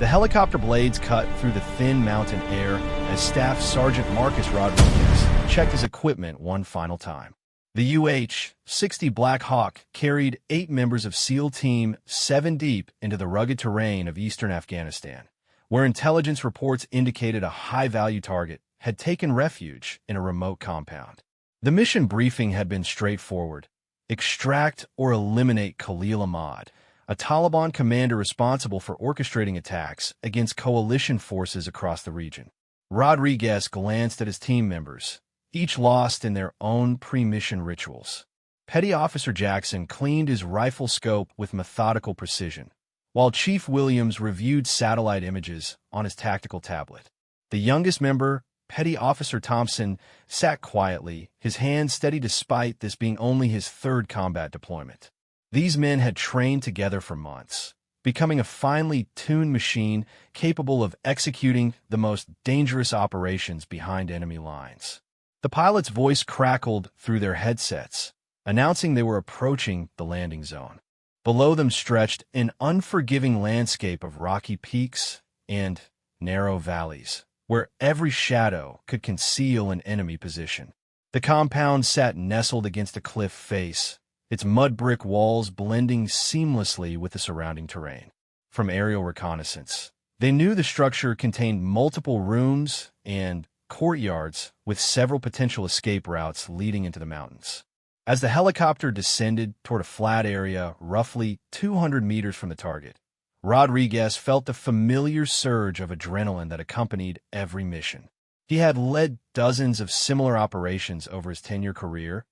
The helicopter blades cut through the thin mountain air as Staff Sergeant Marcus Rodriguez checked his equipment one final time. The UH-60 Black Hawk carried 8 members of SEAL Team 7 deep into the rugged terrain of eastern Afghanistan, where intelligence reports indicated a high-value target had taken refuge in a remote compound. The mission briefing had been straightforward: extract or eliminate Khalil Ahmad, a Taliban commander responsible for orchestrating attacks against coalition forces across the region. Rodriguez glanced at his team members, each lost in their own pre-mission rituals. Petty Officer Jackson cleaned his rifle scope with methodical precision, while Chief Williams reviewed satellite images on his tactical tablet. The youngest member, Petty Officer Thompson, sat quietly, his hands steady despite this being only his 3rd combat deployment. These men had trained together for months, becoming a finely tuned machine capable of executing the most dangerous operations behind enemy lines. The pilot's voice crackled through their headsets, announcing they were approaching the landing zone. Below them stretched an unforgiving landscape of rocky peaks and narrow valleys, where every shadow could conceal an enemy position. The compound sat nestled against a cliff face, its mud brick walls blending seamlessly with the surrounding terrain. From aerial reconnaissance, they knew the structure contained multiple rooms and courtyards with several potential escape routes leading into the mountains. As the helicopter descended toward a flat area roughly 200 meters from the target, Rodriguez felt the familiar surge of adrenaline that accompanied every mission. He had led dozens of similar operations over his 10-year career,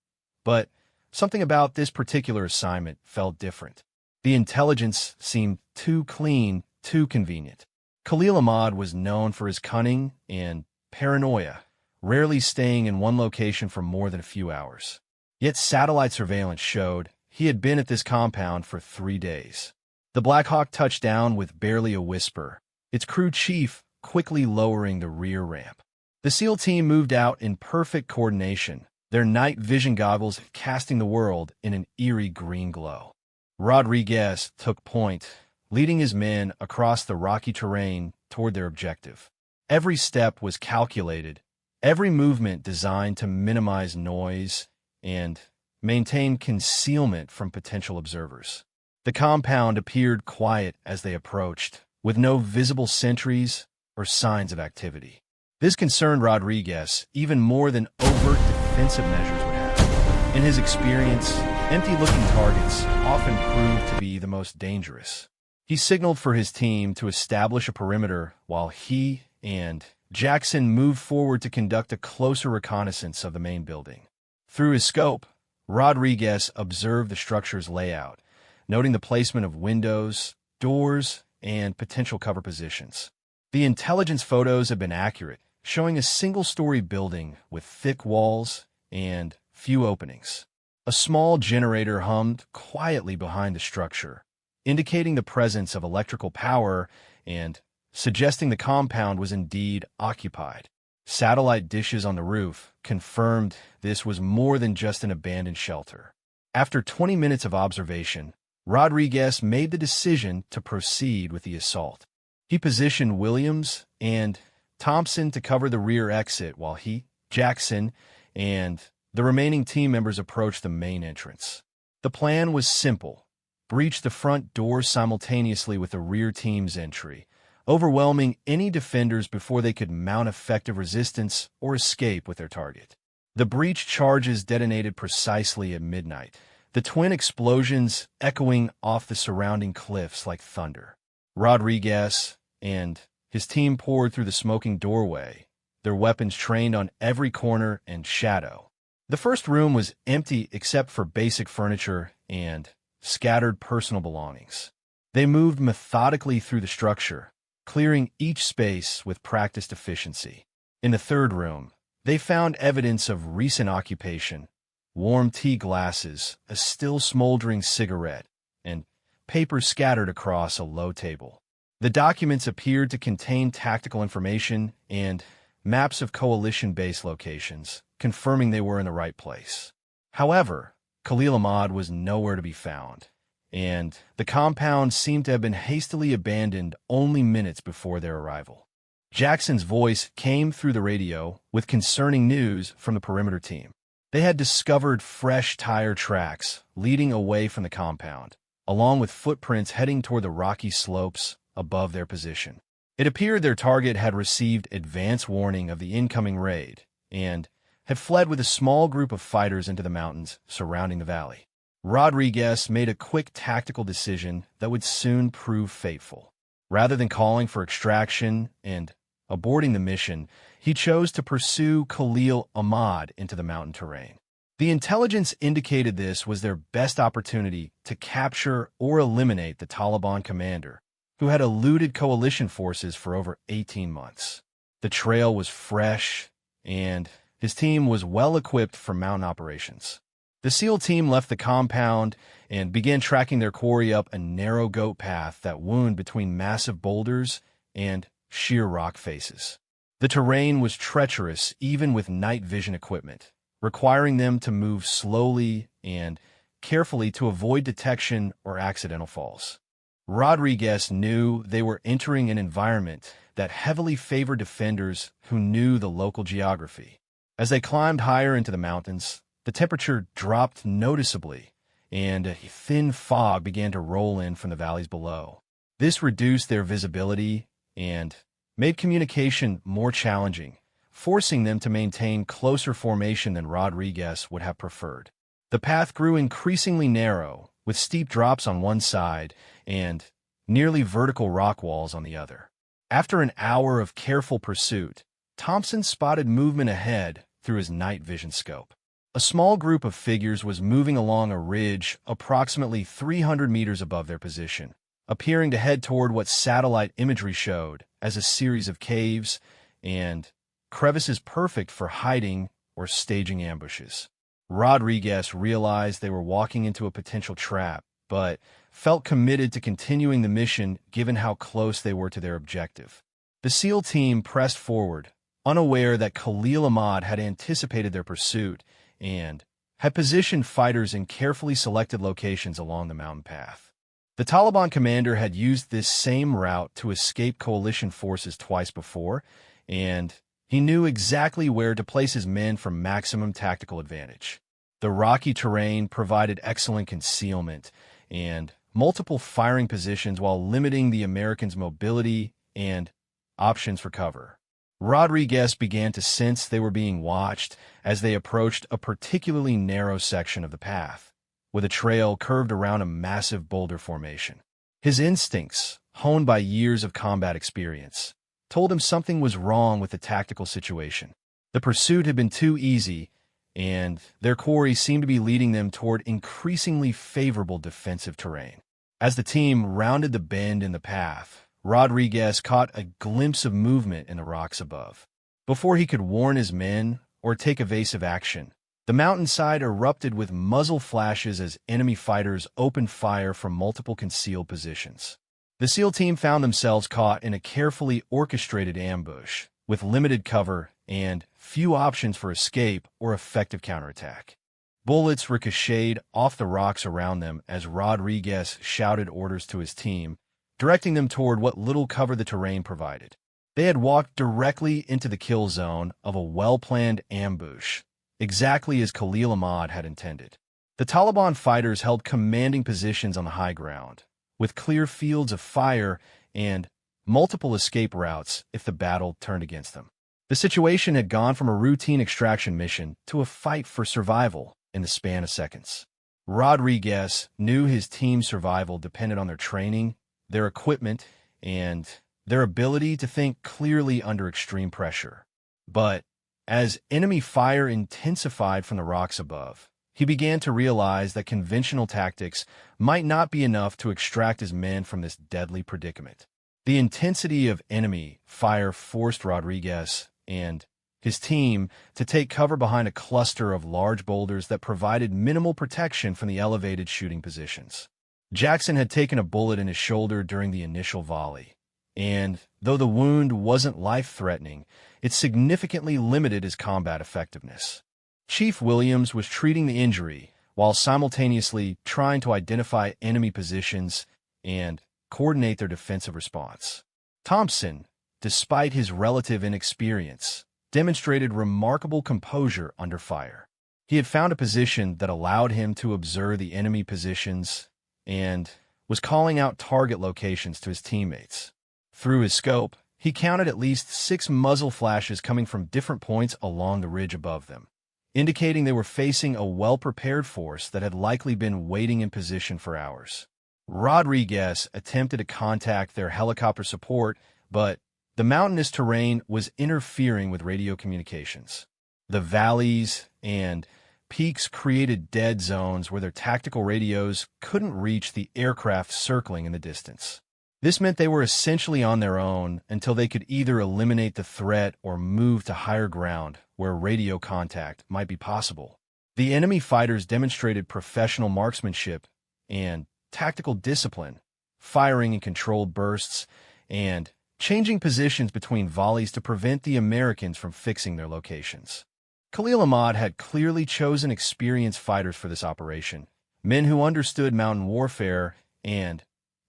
but something about this particular assignment felt different. The intelligence seemed too clean, too convenient. Khalil Ahmad was known for his cunning and paranoia, rarely staying in one location for more than a few hours. Yet satellite surveillance showed he had been at this compound for 3 days. The Black Hawk touched down with barely a whisper, its crew chief quickly lowering the rear ramp. The SEAL team moved out in perfect coordination, their night vision goggles casting the world in an eerie green glow. Rodriguez took point, leading his men across the rocky terrain toward their objective. Every step was calculated, every movement designed to minimize noise and maintain concealment from potential observers. The compound appeared quiet as they approached, with no visible sentries or signs of activity. This concerned Rodriguez even more than overt defensive measures would have. In his experience, empty-looking targets often proved to be the most dangerous. He signaled for his team to establish a perimeter while he and Jackson moved forward to conduct a closer reconnaissance of the main building. Through his scope, Rodriguez observed the structure's layout, noting the placement of windows, doors, and potential cover positions. The intelligence photos had been accurate, showing a single-story building with thick walls and few openings. A small generator hummed quietly behind the structure, indicating the presence of electrical power and suggesting the compound was indeed occupied. Satellite dishes on the roof confirmed this was more than just an abandoned shelter. After 20 minutes of observation, Rodriguez made the decision to proceed with the assault. He positioned Williams and Thompson to cover the rear exit while he, Jackson, and the remaining team members approached the main entrance. The plan was simple: breach the front door simultaneously with the rear team's entry, overwhelming any defenders before they could mount effective resistance or escape with their target. The breach charges detonated precisely at midnight, the twin explosions echoing off the surrounding cliffs like thunder. Rodriguez and his team poured through the smoking doorway, their weapons trained on every corner and shadow. The first room was empty except for basic furniture and scattered personal belongings. They moved methodically through the structure, clearing each space with practiced efficiency. In the third room, they found evidence of recent occupation: warm tea glasses, a still smoldering cigarette, and papers scattered across a low table. The documents appeared to contain tactical information and maps of coalition base locations, confirming they were in the right place. However, Khalil Ahmad was nowhere to be found, and the compound seemed to have been hastily abandoned only minutes before their arrival. Jackson's voice came through the radio with concerning news from the perimeter team. They had discovered fresh tire tracks leading away from the compound, along with footprints heading toward the rocky slopes above their position. It appeared their target had received advance warning of the incoming raid and had fled with a small group of fighters into the mountains surrounding the valley. Rodriguez made a quick tactical decision that would soon prove fateful. Rather than calling for extraction and aborting the mission, he chose to pursue Khalil Ahmad into the mountain terrain. The intelligence indicated this was their best opportunity to capture or eliminate the Taliban commander, who had eluded coalition forces for over 18 months. The trail was fresh, and his team was well equipped for mountain operations. The SEAL team left the compound and began tracking their quarry up a narrow goat path that wound between massive boulders and sheer rock faces. The terrain was treacherous even with night vision equipment, requiring them to move slowly and carefully to avoid detection or accidental falls. Rodriguez knew they were entering an environment that heavily favored defenders who knew the local geography. As they climbed higher into the mountains, the temperature dropped noticeably, and a thin fog began to roll in from the valleys below. This reduced their visibility and made communication more challenging, forcing them to maintain closer formation than Rodriguez would have preferred. The path grew increasingly narrow, with steep drops on one side and nearly vertical rock walls on the other. After an hour of careful pursuit, Thompson spotted movement ahead through his night vision scope. A small group of figures was moving along a ridge approximately 300 meters above their position, appearing to head toward what satellite imagery showed as a series of caves and crevices perfect for hiding or staging ambushes. Rodriguez realized they were walking into a potential trap, but felt committed to continuing the mission given how close they were to their objective. The SEAL team pressed forward, unaware that Khalil Ahmad had anticipated their pursuit and had positioned fighters in carefully selected locations along the mountain path. The Taliban commander had used this same route to escape coalition forces twice before, and he knew exactly where to place his men for maximum tactical advantage. The rocky terrain provided excellent concealment and multiple firing positions while limiting the Americans' mobility and options for cover. Rodriguez began to sense they were being watched as they approached a particularly narrow section of the path, with a trail curved around a massive boulder formation. His instincts, honed by years of combat experience, told him something was wrong with the tactical situation. The pursuit had been too easy, and their quarry seemed to be leading them toward increasingly favorable defensive terrain. As the team rounded the bend in the path, Rodriguez caught a glimpse of movement in the rocks above. Before he could warn his men or take evasive action, the mountainside erupted with muzzle flashes as enemy fighters opened fire from multiple concealed positions. The SEAL team found themselves caught in a carefully orchestrated ambush, with limited cover and few options for escape or effective counterattack. Bullets ricocheted off the rocks around them as Rodriguez shouted orders to his team, directing them toward what little cover the terrain provided. They had walked directly into the kill zone of a well-planned ambush, exactly as Khalil Ahmad had intended. The Taliban fighters held commanding positions on the high ground, with clear fields of fire and multiple escape routes if the battle turned against them. The situation had gone from a routine extraction mission to a fight for survival in the span of seconds. Rodriguez knew his team's survival depended on their training, their equipment, and their ability to think clearly under extreme pressure. But as enemy fire intensified from the rocks above, he began to realize that conventional tactics might not be enough to extract his men from this deadly predicament. The intensity of enemy fire forced Rodriguez and his team to take cover behind a cluster of large boulders that provided minimal protection from the elevated shooting positions. Jackson had taken a bullet in his shoulder during the initial volley, and though the wound wasn't life-threatening, it significantly limited his combat effectiveness. Chief Williams was treating the injury, while simultaneously trying to identify enemy positions and coordinate their defensive response. Thompson, despite his relative inexperience, demonstrated remarkable composure under fire. He had found a position that allowed him to observe the enemy positions and was calling out target locations to his teammates. Through his scope, he counted at least 6 muzzle flashes coming from different points along the ridge above them, indicating they were facing a well-prepared force that had likely been waiting in position for hours. Rodriguez attempted to contact their helicopter support, but the mountainous terrain was interfering with radio communications. The valleys and peaks created dead zones where their tactical radios couldn't reach the aircraft circling in the distance. This meant they were essentially on their own until they could either eliminate the threat or move to higher ground where radio contact might be possible. The enemy fighters demonstrated professional marksmanship and tactical discipline, firing in controlled bursts and changing positions between volleys to prevent the Americans from fixing their locations. Khalil Ahmad had clearly chosen experienced fighters for this operation, men who understood mountain warfare and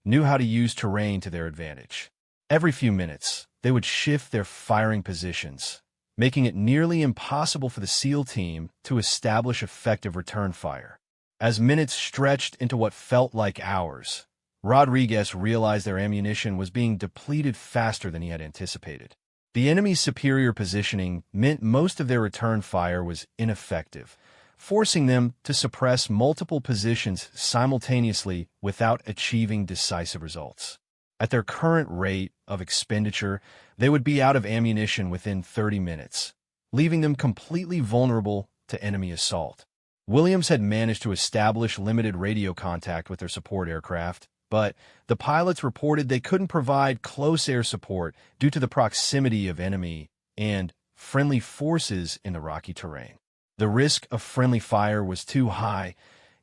knew how to use terrain to their advantage. Every few minutes, they would shift their firing positions, making it nearly impossible for the SEAL team to establish effective return fire. As minutes stretched into what felt like hours, Rodriguez realized their ammunition was being depleted faster than he had anticipated. The enemy's superior positioning meant most of their return fire was ineffective, forcing them to suppress multiple positions simultaneously without achieving decisive results. At their current rate of expenditure, they would be out of ammunition within 30 minutes, leaving them completely vulnerable to enemy assault. Williams had managed to establish limited radio contact with their support aircraft, but the pilots reported they couldn't provide close air support due to the proximity of enemy and friendly forces in the rocky terrain. The risk of friendly fire was too high,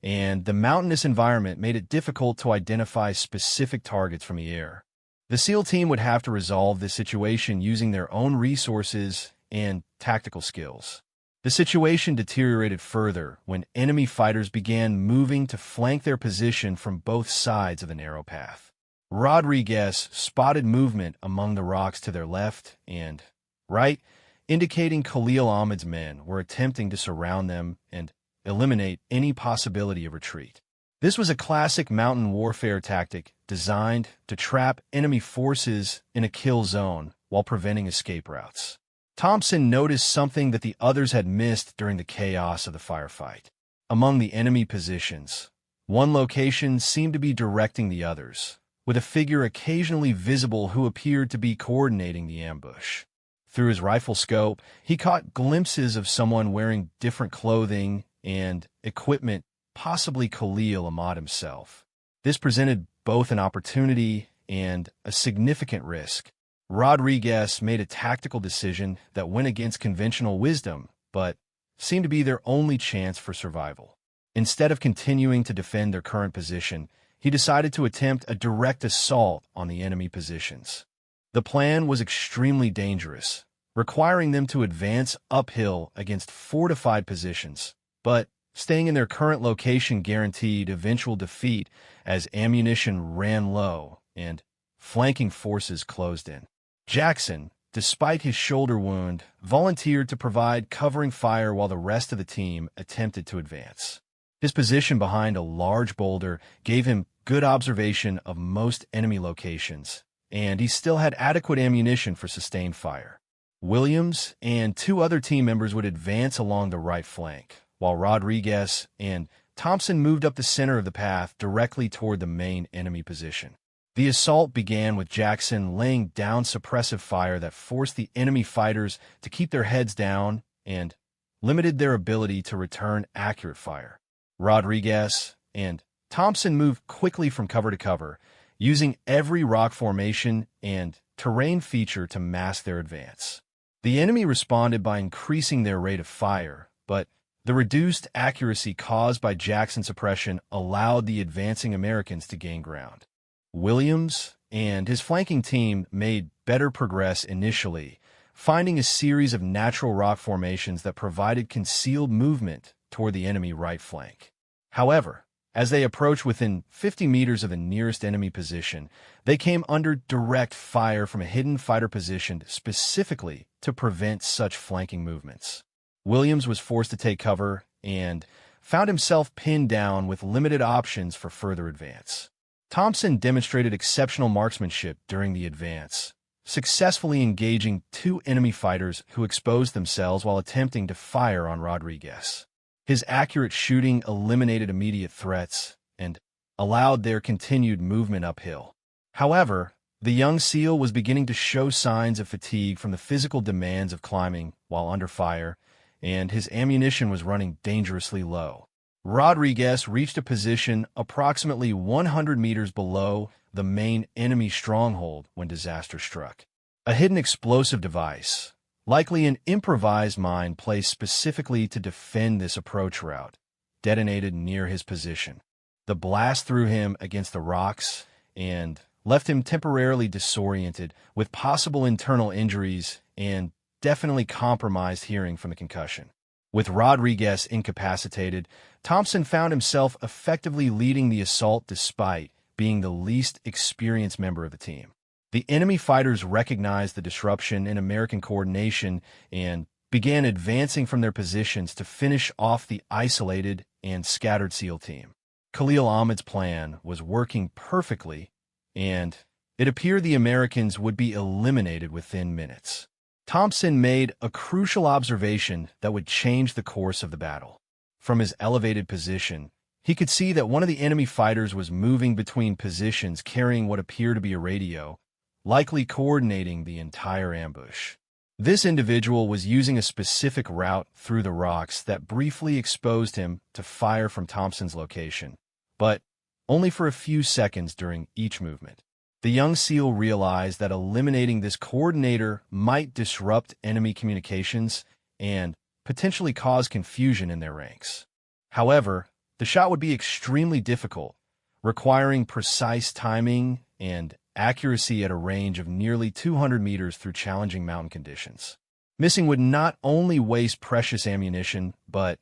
and the mountainous environment made it difficult to identify specific targets from the air. The SEAL team would have to resolve this situation using their own resources and tactical skills. The situation deteriorated further when enemy fighters began moving to flank their position from both sides of the narrow path. Rodriguez spotted movement among the rocks to their left and right, indicating Khalil Ahmad's men were attempting to surround them and eliminate any possibility of retreat. This was a classic mountain warfare tactic designed to trap enemy forces in a kill zone while preventing escape routes. Thompson noticed something that the others had missed during the chaos of the firefight. Among the enemy positions, one location seemed to be directing the others, with a figure occasionally visible who appeared to be coordinating the ambush. Through his rifle scope, he caught glimpses of someone wearing different clothing and equipment, possibly Khalil Ahmad himself. This presented both an opportunity and a significant risk. Rodriguez made a tactical decision that went against conventional wisdom, but seemed to be their only chance for survival. Instead of continuing to defend their current position, he decided to attempt a direct assault on the enemy positions. The plan was extremely dangerous, requiring them to advance uphill against fortified positions, but staying in their current location guaranteed eventual defeat as ammunition ran low and flanking forces closed in. Jackson, despite his shoulder wound, volunteered to provide covering fire while the rest of the team attempted to advance. His position behind a large boulder gave him good observation of most enemy locations, and he still had adequate ammunition for sustained fire. Williams and 2 other team members would advance along the right flank, while Rodriguez and Thompson moved up the center of the path directly toward the main enemy position. The assault began with Jackson laying down suppressive fire that forced the enemy fighters to keep their heads down and limited their ability to return accurate fire. Rodriguez and Thompson moved quickly from cover to cover, using every rock formation and terrain feature to mask their advance. The enemy responded by increasing their rate of fire, but the reduced accuracy caused by Jackson's suppression allowed the advancing Americans to gain ground. Williams and his flanking team made better progress initially, finding a series of natural rock formations that provided concealed movement toward the enemy right flank. However, as they approached within 50 meters of the nearest enemy position, they came under direct fire from a hidden fighter positioned specifically to prevent such flanking movements. Williams was forced to take cover and found himself pinned down with limited options for further advance. Thompson demonstrated exceptional marksmanship during the advance, successfully engaging two enemy fighters who exposed themselves while attempting to fire on Rodriguez. His accurate shooting eliminated immediate threats and allowed their continued movement uphill. However, the young SEAL was beginning to show signs of fatigue from the physical demands of climbing while under fire, and his ammunition was running dangerously low. Rodriguez reached a position approximately 100 meters below the main enemy stronghold when disaster struck. A hidden explosive device, likely an improvised mine placed specifically to defend this approach route, detonated near his position. The blast threw him against the rocks and left him temporarily disoriented, with possible internal injuries and definitely compromised hearing from the concussion. With Rodriguez incapacitated, Thompson found himself effectively leading the assault despite being the least experienced member of the team. The enemy fighters recognized the disruption in American coordination and began advancing from their positions to finish off the isolated and scattered SEAL team. Khalil Ahmed's plan was working perfectly, and it appeared the Americans would be eliminated within minutes. Thompson made a crucial observation that would change the course of the battle. From his elevated position, he could see that one of the enemy fighters was moving between positions carrying what appeared to be a radio, likely coordinating the entire ambush. This individual was using a specific route through the rocks that briefly exposed him to fire from Thompson's location, but only for a few seconds during each movement. The young SEAL realized that eliminating this coordinator might disrupt enemy communications and potentially cause confusion in their ranks. However, the shot would be extremely difficult, requiring precise timing and accuracy at a range of nearly 200 meters through challenging mountain conditions. Missing would not only waste precious ammunition, but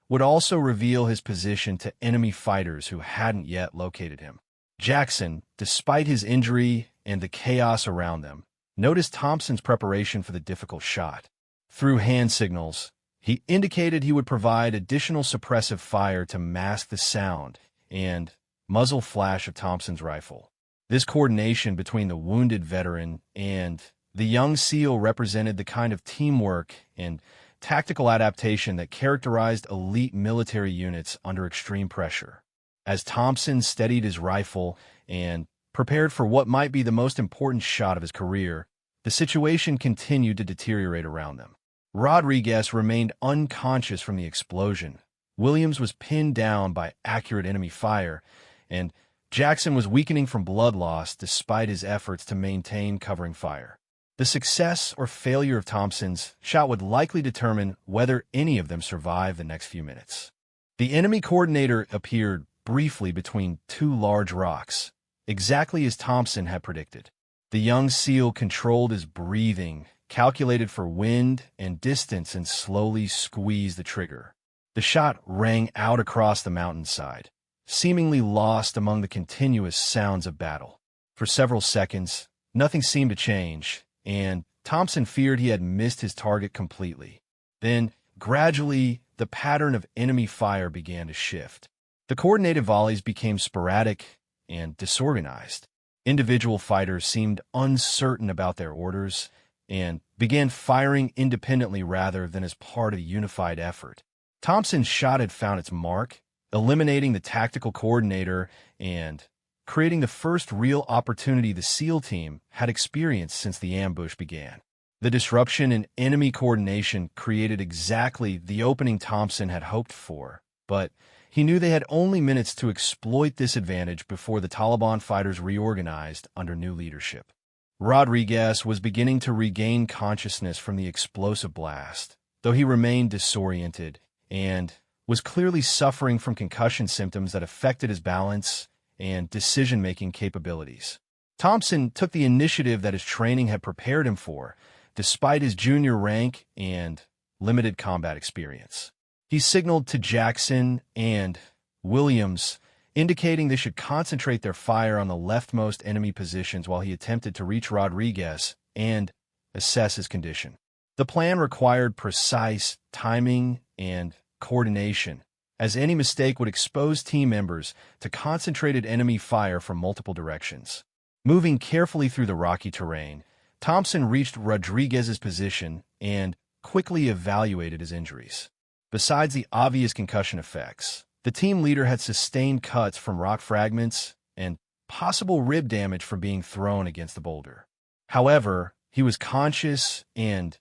would also reveal his position to enemy fighters who hadn't yet located him. Jackson, despite his injury and the chaos around them, noticed Thompson's preparation for the difficult shot. Through hand signals, he indicated he would provide additional suppressive fire to mask the sound and muzzle flash of Thompson's rifle. This coordination between the wounded veteran and the young SEAL represented the kind of teamwork and tactical adaptation that characterized elite military units under extreme pressure. As Thompson steadied his rifle and prepared for what might be the most important shot of his career, the situation continued to deteriorate around them. Rodriguez remained unconscious from the explosion. Williams was pinned down by accurate enemy fire, and Jackson was weakening from blood loss despite his efforts to maintain covering fire. The success or failure of Thompson's shot would likely determine whether any of them survived the next few minutes. The enemy coordinator appeared briefly between two large rocks, exactly as Thompson had predicted. The young SEAL controlled his breathing, calculated for wind and distance, and slowly squeezed the trigger. The shot rang out across the mountainside, seemingly lost among the continuous sounds of battle. For several seconds, nothing seemed to change, and Thompson feared he had missed his target completely. Then, gradually, the pattern of enemy fire began to shift. The coordinated volleys became sporadic and disorganized. Individual fighters seemed uncertain about their orders and began firing independently rather than as part of a unified effort. Thompson's shot had found its mark, eliminating the tactical coordinator and creating the first real opportunity the SEAL team had experienced since the ambush began. The disruption in enemy coordination created exactly the opening Thompson had hoped for, but he knew they had only minutes to exploit this advantage before the Taliban fighters reorganized under new leadership. Rodriguez was beginning to regain consciousness from the explosive blast, though he remained disoriented and was clearly suffering from concussion symptoms that affected his balance and decision-making capabilities. Thompson took the initiative that his training had prepared him for, despite his junior rank and limited combat experience. He signaled to Jackson and Williams, indicating they should concentrate their fire on the leftmost enemy positions while he attempted to reach Rodriguez and assess his condition. The plan required precise timing and coordination, as any mistake would expose team members to concentrated enemy fire from multiple directions. Moving carefully through the rocky terrain, Thompson reached Rodriguez's position and quickly evaluated his injuries. Besides the obvious concussion effects, the team leader had sustained cuts from rock fragments and possible rib damage from being thrown against the boulder. However, he was conscious and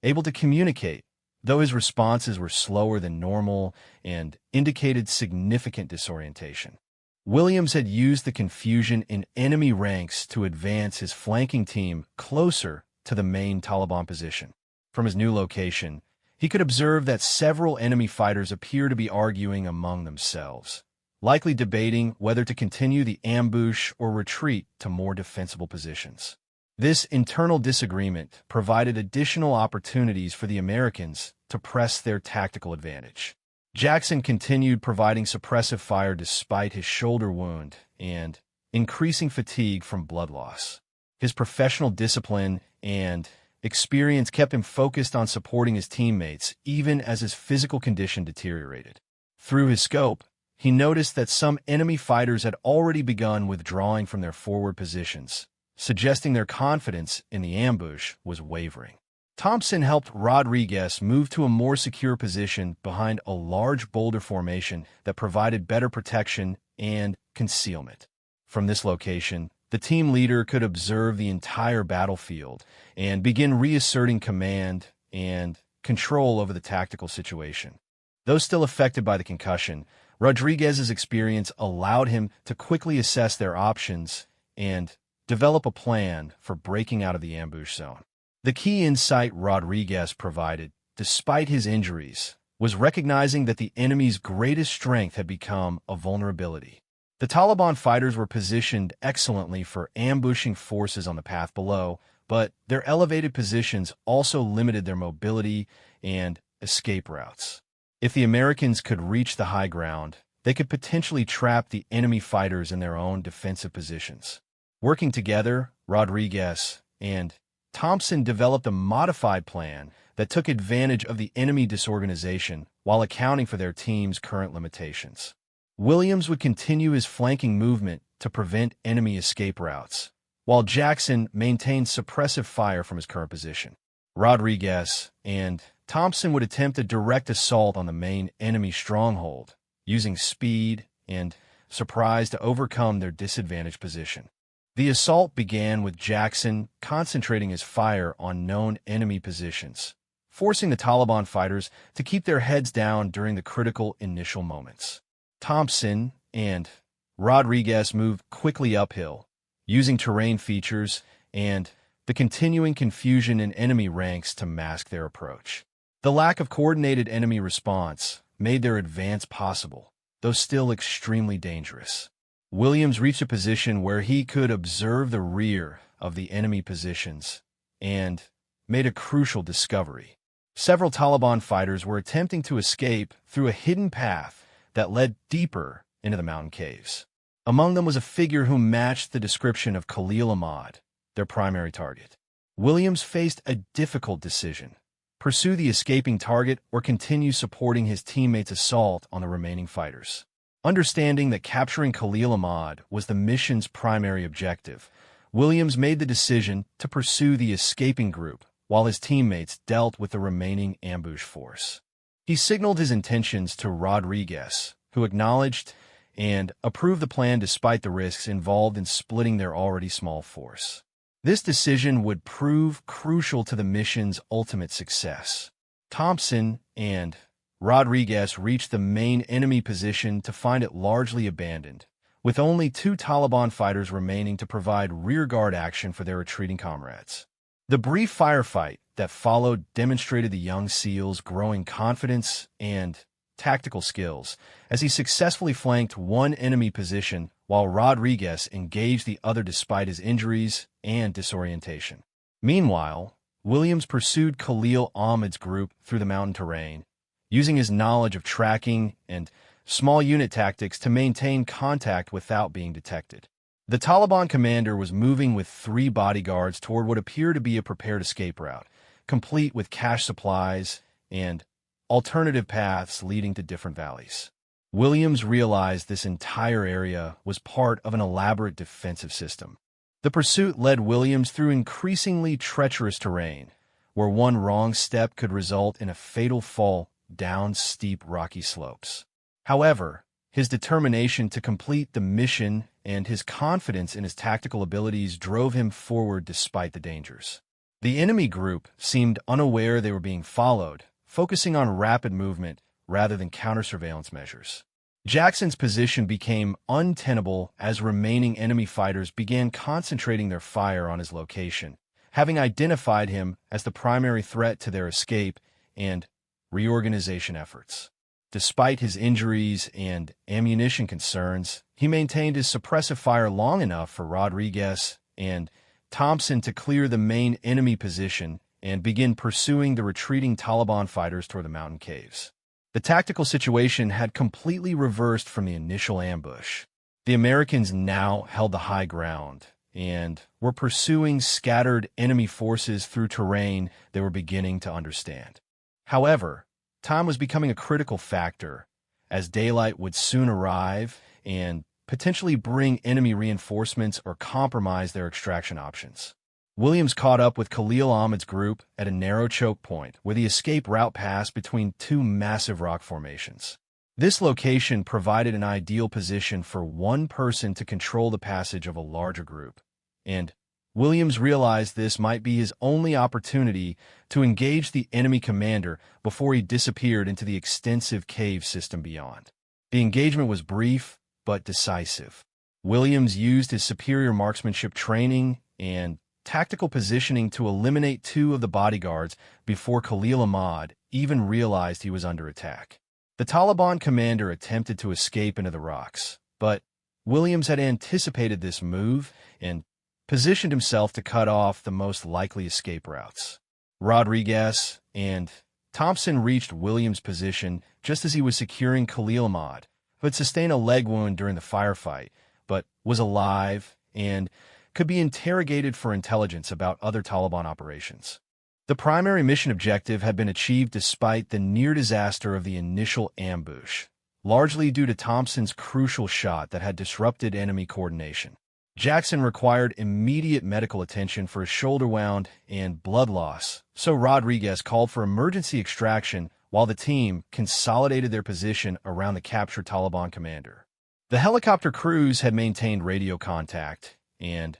able to communicate, though his responses were slower than normal and indicated significant disorientation. Williams had used the confusion in enemy ranks to advance his flanking team closer to the main Taliban position. From his new location, he could observe that several enemy fighters appear to be arguing among themselves, likely debating whether to continue the ambush or retreat to more defensible positions. This internal disagreement provided additional opportunities for the Americans to press their tactical advantage. Jackson continued providing suppressive fire despite his shoulder wound and increasing fatigue from blood loss. His professional discipline and experience kept him focused on supporting his teammates even as his physical condition deteriorated. Through his scope, he noticed that some enemy fighters had already begun withdrawing from their forward positions, suggesting their confidence in the ambush was wavering. Thompson helped Rodriguez move to a more secure position behind a large boulder formation that provided better protection and concealment. From this location, the team leader could observe the entire battlefield and begin reasserting command and control over the tactical situation. Though still affected by the concussion, Rodriguez's experience allowed him to quickly assess their options and develop a plan for breaking out of the ambush zone. The key insight Rodriguez provided, despite his injuries, was recognizing that the enemy's greatest strength had become a vulnerability. The Taliban fighters were positioned excellently for ambushing forces on the path below, but their elevated positions also limited their mobility and escape routes. If the Americans could reach the high ground, they could potentially trap the enemy fighters in their own defensive positions. Working together, Rodriguez and Thompson developed a modified plan that took advantage of the enemy disorganization while accounting for their team's current limitations. Williams would continue his flanking movement to prevent enemy escape routes, while Jackson maintained suppressive fire from his current position. Rodriguez and Thompson would attempt a direct assault on the main enemy stronghold, using speed and surprise to overcome their disadvantaged position. The assault began with Jackson concentrating his fire on known enemy positions, forcing the Taliban fighters to keep their heads down during the critical initial moments. Thompson and Rodriguez moved quickly uphill, using terrain features and the continuing confusion in enemy ranks to mask their approach. The lack of coordinated enemy response made their advance possible, though still extremely dangerous. Williams reached a position where he could observe the rear of the enemy positions and made a crucial discovery. Several Taliban fighters were attempting to escape through a hidden path that led deeper into the mountain caves. Among them was a figure who matched the description of Khalil Ahmad, their primary target. Williams faced a difficult decision: pursue the escaping target or continue supporting his teammates' assault on the remaining fighters. Understanding that capturing Khalil Ahmad was the mission's primary objective, Williams made the decision to pursue the escaping group while his teammates dealt with the remaining ambush force. He signaled his intentions to Rodriguez, who acknowledged and approved the plan despite the risks involved in splitting their already small force. This decision would prove crucial to the mission's ultimate success. Thompson and Rodriguez reached the main enemy position to find it largely abandoned, with only 2 Taliban fighters remaining to provide rearguard action for their retreating comrades. The brief firefight that followed demonstrated the young SEAL's growing confidence and tactical skills as he successfully flanked one enemy position while Rodriguez engaged the other despite his injuries and disorientation. Meanwhile, Williams pursued Khalil Ahmad's group through the mountain terrain, using his knowledge of tracking and small unit tactics to maintain contact without being detected. The Taliban commander was moving with 3 bodyguards toward what appeared to be a prepared escape route, complete with cache supplies and alternative paths leading to different valleys. Williams realized this entire area was part of an elaborate defensive system. The pursuit led Williams through increasingly treacherous terrain, where one wrong step could result in a fatal fall down steep rocky slopes. However, his determination to complete the mission and his confidence in his tactical abilities drove him forward despite the dangers. The enemy group seemed unaware they were being followed, focusing on rapid movement rather than counter-surveillance measures. Jackson's position became untenable as remaining enemy fighters began concentrating their fire on his location, having identified him as the primary threat to their escape and reorganization efforts. Despite his injuries and ammunition concerns, he maintained his suppressive fire long enough for Rodriguez and Thompson to clear the main enemy position and begin pursuing the retreating Taliban fighters toward the mountain caves. The tactical situation had completely reversed from the initial ambush. The Americans now held the high ground and were pursuing scattered enemy forces through terrain they were beginning to understand. However, time was becoming a critical factor, as daylight would soon arrive and potentially bring enemy reinforcements or compromise their extraction options. Williams caught up with Khalil Ahmed's group at a narrow choke point where the escape route passed between 2 massive rock formations. This location provided an ideal position for one person to control the passage of a larger group, and Williams realized this might be his only opportunity to engage the enemy commander before he disappeared into the extensive cave system beyond. The engagement was brief but decisive. Williams used his superior marksmanship training and tactical positioning to eliminate 2 of the bodyguards before Khalil Ahmad even realized he was under attack. The Taliban commander attempted to escape into the rocks, but Williams had anticipated this move and positioned himself to cut off the most likely escape routes. Rodriguez and Thompson reached Williams' position just as he was securing Khalil Ahmad, who had sustained a leg wound during the firefight, but was alive and could be interrogated for intelligence about other Taliban operations. The primary mission objective had been achieved despite the near disaster of the initial ambush, largely due to Thompson's crucial shot that had disrupted enemy coordination. Jackson required immediate medical attention for his shoulder wound and blood loss, so Rodriguez called for emergency extraction while the team consolidated their position around the captured Taliban commander. The helicopter crews had maintained radio contact and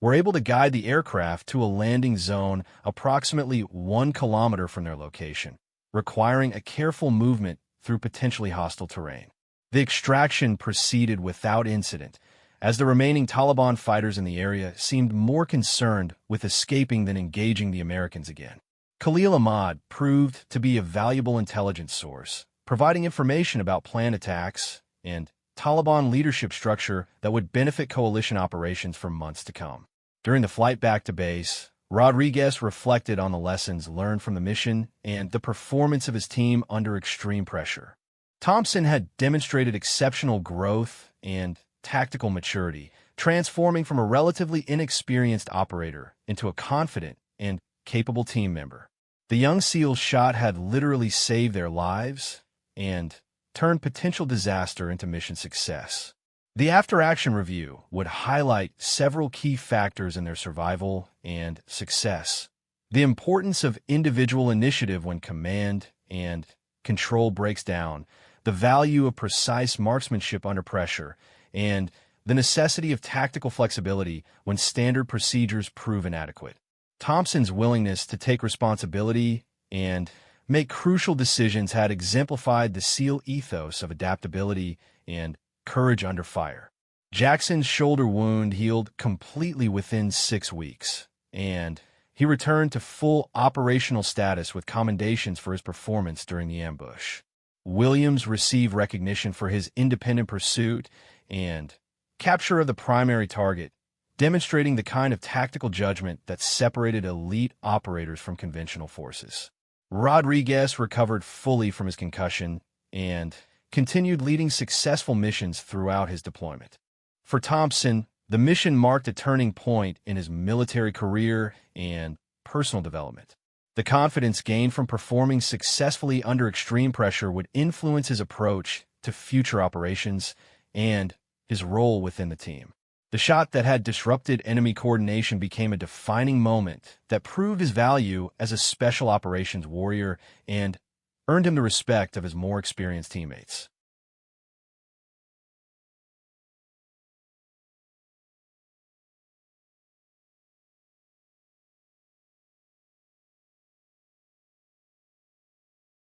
were able to guide the aircraft to a landing zone approximately 1 kilometer from their location, requiring a careful movement through potentially hostile terrain. The extraction proceeded without incident, as the remaining Taliban fighters in the area seemed more concerned with escaping than engaging the Americans again. Khalil Ahmad proved to be a valuable intelligence source, providing information about planned attacks and Taliban leadership structure that would benefit coalition operations for months to come. During the flight back to base, Rodriguez reflected on the lessons learned from the mission and the performance of his team under extreme pressure. Thompson had demonstrated exceptional growth and tactical maturity, transforming from a relatively inexperienced operator into a confident and capable team member. The young SEAL's shot had literally saved their lives and turned potential disaster into mission success. The after-action review would highlight several key factors in their survival and success. The importance of individual initiative when command and control breaks down, the value of precise marksmanship under pressure, and the necessity of tactical flexibility when standard procedures prove inadequate. Thompson's willingness to take responsibility and make crucial decisions had exemplified the SEAL ethos of adaptability and courage under fire. Jackson's shoulder wound healed completely within 6 weeks, and he returned to full operational status with commendations for his performance during the ambush. Williams received recognition for his independent pursuit and capture of the primary target, demonstrating the kind of tactical judgment that separated elite operators from conventional forces. Rodriguez recovered fully from his concussion, and continued leading successful missions throughout his deployment. For Thompson, the mission marked a turning point in his military career and personal development. The confidence gained from performing successfully under extreme pressure would influence his approach to future operations and his role within the team. The shot that had disrupted enemy coordination became a defining moment that proved his value as a special operations warrior and earned him the respect of his more experienced teammates.